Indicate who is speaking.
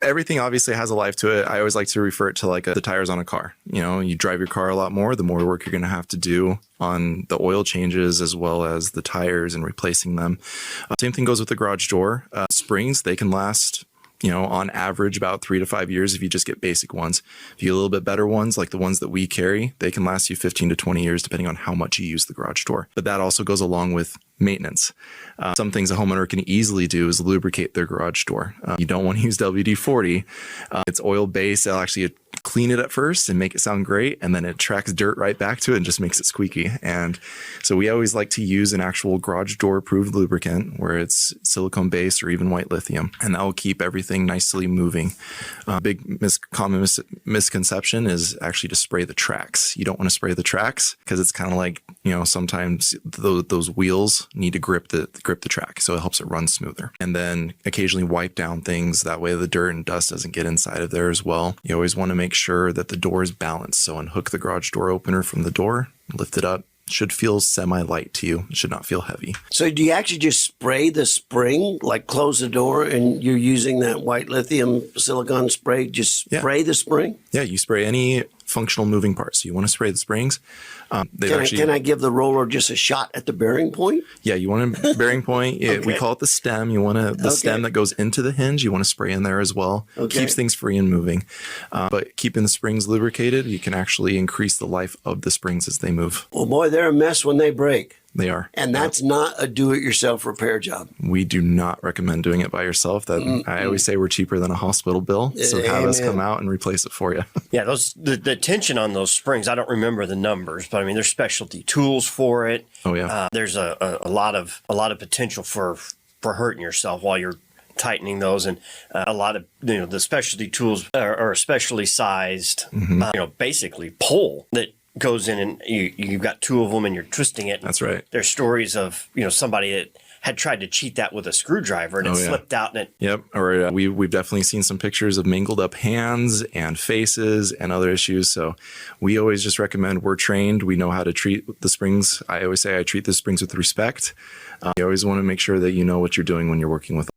Speaker 1: Everything obviously has a life to it. I always like to refer it to like the tires on a car. You know, you drive your car a lot more, the more work you're going to have to do on the oil changes as well as the tires and replacing them. Same thing goes with the garage door. Springs, they can last, you know, on average about 3 to 5 years if you just get basic ones. If you get a little bit better ones, like the ones that we carry, they can last you 15 to 20 years depending on how much you use the garage door. But that also goes along with maintenance. Some things a homeowner can easily do is lubricate their garage door. You don't want to use WD-40. It's oil-based. It'll actually clean it at first and make it sound great, and then it tracks dirt right back to it and just makes it squeaky. And so we always like to use an actual garage door approved lubricant where it's silicone based or even white lithium, and that will keep everything nicely moving. Common misconception is actually to spray the tracks. You don't want to spray the tracks because it's kind of like, you know, sometimes those wheels need to grip the track, so it helps it run smoother. And then occasionally wipe down things, that way the dirt and dust doesn't get inside of there as well. You always want to make sure that the door is balanced. So unhook the garage door opener from the door, lift it up. It should feel semi-light to you. It should not feel heavy.
Speaker 2: So do you actually just spray the spring, like close the door and you're using that white lithium silicone spray, just spray the spring?
Speaker 1: Yeah, you spray any functional moving parts. So you want to spray the springs.
Speaker 2: Can I give the roller just a shot at the bearing point?
Speaker 1: Yeah, you want a bearing point. Okay. We call it the stem. You want the stem that goes into the hinge. You want to spray in there as well. Okay. Keeps things free and moving. But keeping the springs lubricated, you can actually increase the life of the springs as they move.
Speaker 2: Well, boy, they're a mess when they break.
Speaker 1: They are.
Speaker 2: And that's not a do-it-yourself repair job.
Speaker 1: We do not recommend doing it by yourself. I always say we're cheaper than a hospital bill. So have us come out and replace it for you.
Speaker 3: Yeah, the tension on those springs, I don't remember the numbers, but I mean, there's specialty tools for it.
Speaker 1: Oh, yeah.
Speaker 3: There's a lot of potential for hurting yourself while you're tightening those, and a lot of, you know, the specialty tools are especially sized, you know, basically pull that goes in, and you've got two of them and you're twisting it.
Speaker 1: That's right.
Speaker 3: There's stories of, you know, somebody that had tried to cheat that with a screwdriver and it slipped out and it.
Speaker 1: Yep. Or we've definitely seen some pictures of mangled up hands and faces and other issues. So we always just recommend, we're trained. We know how to treat the springs. I always say I treat the springs with respect. You always want to make sure that you know what you're doing when you're working with